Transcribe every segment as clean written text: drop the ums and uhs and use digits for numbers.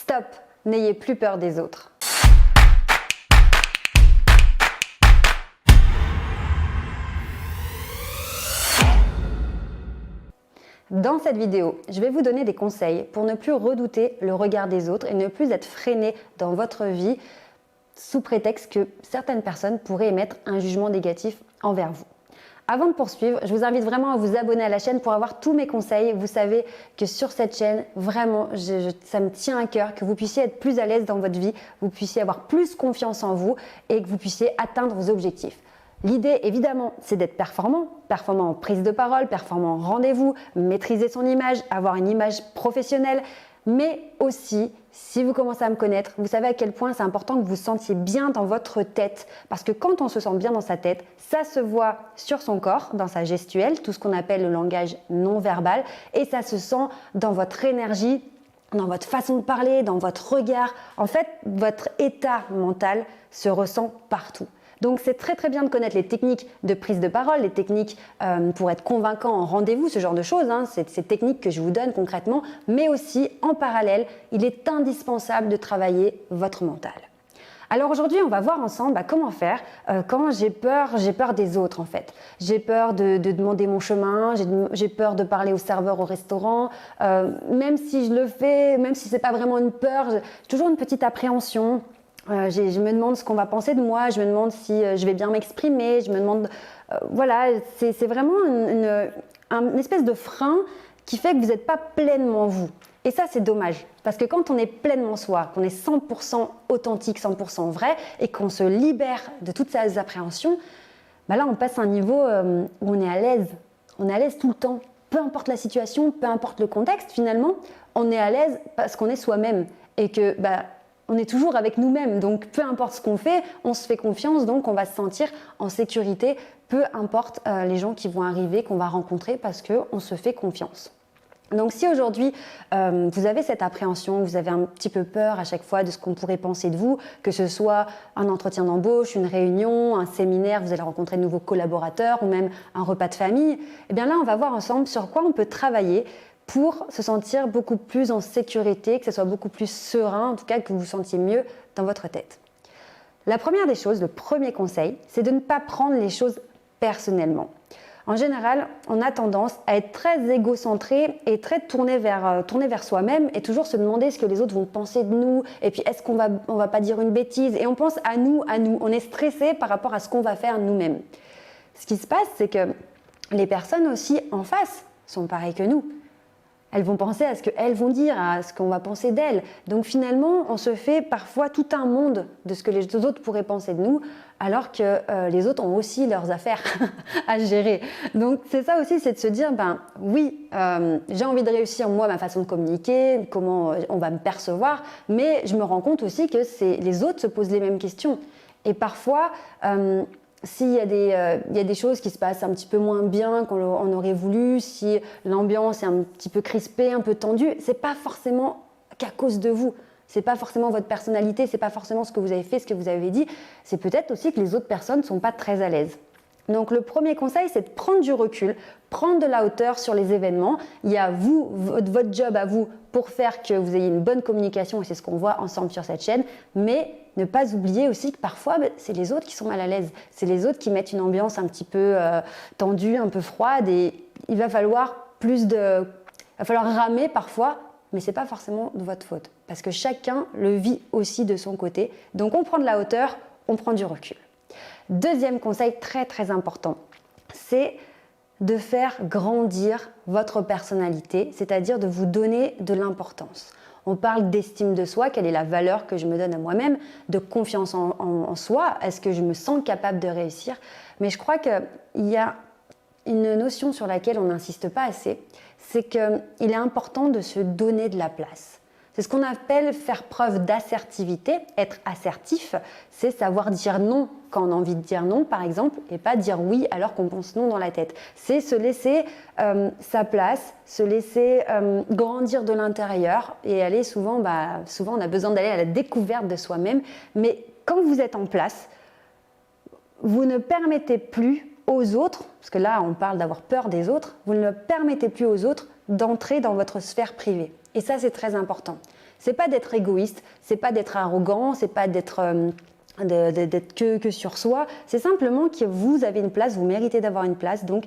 Stop, n'ayez plus peur des autres. Dans cette vidéo, je vais vous donner des conseils pour ne plus redouter le regard des autres et ne plus être freiné dans votre vie sous prétexte que certaines personnes pourraient émettre un jugement négatif envers vous. Avant de poursuivre, je vous invite vraiment à vous abonner à la chaîne pour avoir tous mes conseils. Vous savez que sur cette chaîne, vraiment, ça me tient à cœur que vous puissiez être plus à l'aise dans votre vie, vous puissiez avoir plus confiance en vous et que vous puissiez atteindre vos objectifs. L'idée, évidemment, c'est d'être performant en prise de parole, performant en rendez-vous, maîtriser son image, avoir une image professionnelle, mais aussi, si vous commencez à me connaître, vous savez à quel point c'est important que vous vous sentiez bien dans votre tête, parce que quand on se sent bien dans sa tête, ça se voit sur son corps, dans sa gestuelle, tout ce qu'on appelle le langage non verbal, et ça se sent dans votre énergie, dans votre façon de parler, dans votre regard. En fait, votre état mental se ressent partout. Donc, c'est très très bien de connaître les techniques de prise de parole, les techniques pour être convaincant en rendez-vous, ce genre de choses. C'est ces techniques que je vous donne concrètement, mais aussi en parallèle, il est indispensable de travailler votre mental. Alors aujourd'hui, on va voir ensemble comment faire quand j'ai peur des autres en fait. J'ai peur de demander mon chemin, j'ai peur de parler au serveur au restaurant, même si je le fais, même si c'est pas vraiment une peur, j'ai toujours une petite appréhension. Je me demande ce qu'on va penser de moi, je me demande si je vais bien m'exprimer, je me demande… voilà, c'est vraiment une espèce de frein qui fait que vous n'êtes pas pleinement vous. Et ça, c'est dommage, parce que quand on est pleinement soi, qu'on est 100% authentique, 100% vrai, et qu'on se libère de toutes ces appréhensions, là, on passe à un niveau où on est à l'aise. On est à l'aise tout le temps. Peu importe la situation, peu importe le contexte, finalement, on est à l'aise parce qu'on est soi-même. Et que… on est toujours avec nous-mêmes, donc peu importe ce qu'on fait, on se fait confiance, donc on va se sentir en sécurité, peu importe les gens qui vont arriver, qu'on va rencontrer, parce qu'on se fait confiance. Donc si aujourd'hui vous avez cette appréhension, vous avez un petit peu peur à chaque fois de ce qu'on pourrait penser de vous, que ce soit un entretien d'embauche, une réunion, un séminaire, vous allez rencontrer de nouveaux collaborateurs ou même un repas de famille, et bien là on va voir ensemble sur quoi on peut travailler pour se sentir beaucoup plus en sécurité, que ce soit beaucoup plus serein, en tout cas que vous vous sentiez mieux dans votre tête. La première des choses, le premier conseil, c'est de ne pas prendre les choses personnellement. En général, on a tendance à être très égocentré et très tourné vers soi-même et toujours se demander ce que les autres vont penser de nous et puis est-ce qu'on va pas dire une bêtise et on pense à nous. On est stressé par rapport à ce qu'on va faire nous-mêmes. Ce qui se passe, c'est que les personnes aussi en face sont pareilles que nous. Elles vont penser à ce qu'elles vont dire, à ce qu'on va penser d'elles. Donc finalement, on se fait parfois tout un monde de ce que les autres pourraient penser de nous, alors que les autres ont aussi leurs affaires à gérer. Donc c'est ça aussi, c'est de se dire, oui, j'ai envie de réussir moi, ma façon de communiquer, comment on va me percevoir, mais je me rends compte aussi que les autres se posent les mêmes questions. Et parfois… s'il y a des choses qui se passent un petit peu moins bien qu'on aurait voulu, si l'ambiance est un petit peu crispée, un peu tendue, c'est pas forcément qu'à cause de vous. C'est pas forcément votre personnalité, c'est pas forcément ce que vous avez fait, ce que vous avez dit. C'est peut-être aussi que les autres personnes sont pas très à l'aise. Donc le premier conseil, c'est de prendre du recul, prendre de la hauteur sur les événements. Il y a votre job à vous pour faire que vous ayez une bonne communication et c'est ce qu'on voit ensemble sur cette chaîne. Mais ne pas oublier aussi que parfois, c'est les autres qui sont mal à l'aise. C'est les autres qui mettent une ambiance un petit peu tendue, un peu froide et il va falloir ramer parfois, mais ce n'est pas forcément de votre faute parce que chacun le vit aussi de son côté. Donc on prend de la hauteur, on prend du recul. Deuxième conseil très très important, c'est de faire grandir votre personnalité, c'est-à-dire de vous donner de l'importance. On parle d'estime de soi, quelle est la valeur que je me donne à moi-même, de confiance en soi, est-ce que je me sens capable de réussir? Mais je crois qu'il y a une notion sur laquelle on n'insiste pas assez, c'est qu'il est important de se donner de la place. C'est ce qu'on appelle faire preuve d'assertivité. Être assertif, c'est savoir dire non quand on a envie de dire non, par exemple, et pas dire oui alors qu'on pense non dans la tête. C'est se laisser sa place, se laisser grandir de l'intérieur et aller souvent on a besoin d'aller à la découverte de soi-même. Mais quand vous êtes en place, vous ne permettez plus aux autres, parce que là on parle d'avoir peur des autres, vous ne permettez plus aux autres d'entrer dans votre sphère privée. Et ça c'est très important. C'est pas d'être égoïste, c'est pas d'être arrogant, c'est pas d'être que sur soi. C'est simplement que vous avez une place, vous méritez d'avoir une place, donc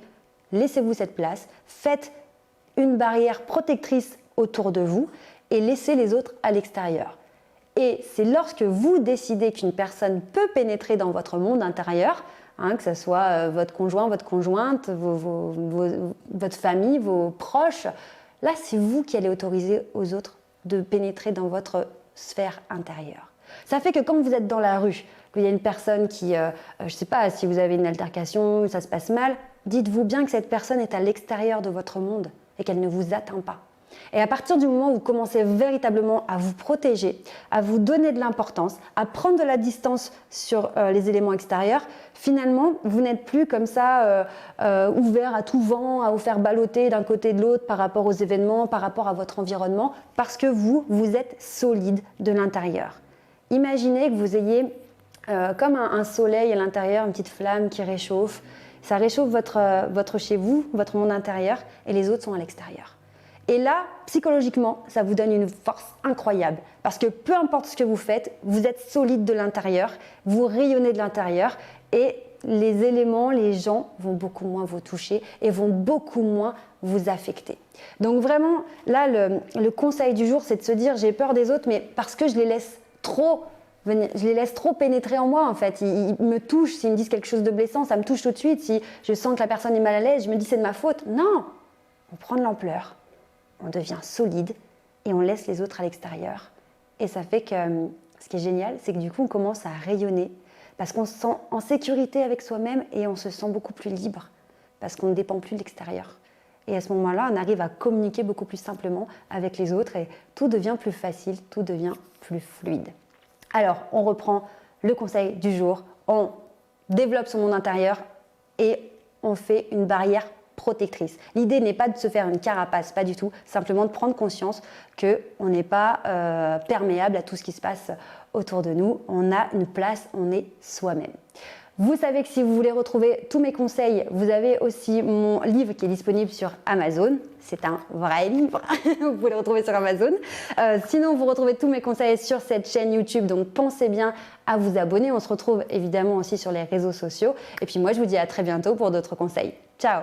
laissez-vous cette place, faites une barrière protectrice autour de vous et laissez les autres à l'extérieur. Et c'est lorsque vous décidez qu'une personne peut pénétrer dans votre monde intérieur, que ce soit votre conjoint, votre conjointe, votre famille, vos proches, là c'est vous qui allez autoriser aux autres de pénétrer dans votre sphère intérieure. Ça fait que quand vous êtes dans la rue, qu'il y a une personne qui, je ne sais pas, si vous avez une altercation, ça se passe mal, dites-vous bien que cette personne est à l'extérieur de votre monde et qu'elle ne vous atteint pas. Et à partir du moment où vous commencez véritablement à vous protéger, à vous donner de l'importance, à prendre de la distance sur les éléments extérieurs, finalement, vous n'êtes plus comme ça ouvert à tout vent, à vous faire balloter d'un côté et de l'autre par rapport aux événements, par rapport à votre environnement, parce que vous êtes solide de l'intérieur. Imaginez que vous ayez comme un soleil à l'intérieur, une petite flamme qui réchauffe. Ça réchauffe votre chez vous, votre monde intérieur, et les autres sont à l'extérieur. Et là, psychologiquement, ça vous donne une force incroyable. Parce que peu importe ce que vous faites, vous êtes solide de l'intérieur, vous rayonnez de l'intérieur et les éléments, les gens vont beaucoup moins vous toucher et vont beaucoup moins vous affecter. Donc vraiment, là, le conseil du jour, c'est de se dire j'ai peur des autres, mais parce que je les laisse trop pénétrer en moi en fait. Ils me touchent, s'ils me disent quelque chose de blessant, ça me touche tout de suite. Si je sens que la personne est mal à l'aise, je me dis c'est de ma faute. Non, on prend de l'ampleur. On devient solide et on laisse les autres à l'extérieur. Et ça fait que ce qui est génial, c'est que du coup, on commence à rayonner parce qu'on se sent en sécurité avec soi-même et on se sent beaucoup plus libre parce qu'on ne dépend plus de l'extérieur. Et à ce moment-là, on arrive à communiquer beaucoup plus simplement avec les autres et tout devient plus facile, tout devient plus fluide. Alors, on reprend le conseil du jour, on développe son monde intérieur et on fait une barrière protectrice. L'idée n'est pas de se faire une carapace, pas du tout, simplement de prendre conscience qu'on n'est pas perméable à tout ce qui se passe autour de nous. On a une place, on est soi-même. Vous savez que si vous voulez retrouver tous mes conseils, vous avez aussi mon livre qui est disponible sur Amazon. C'est un vrai livre, vous pouvez le retrouver sur Amazon. Sinon, vous retrouvez tous mes conseils sur cette chaîne YouTube, donc pensez bien à vous abonner. On se retrouve évidemment aussi sur les réseaux sociaux. Et puis moi, je vous dis à très bientôt pour d'autres conseils. Ciao!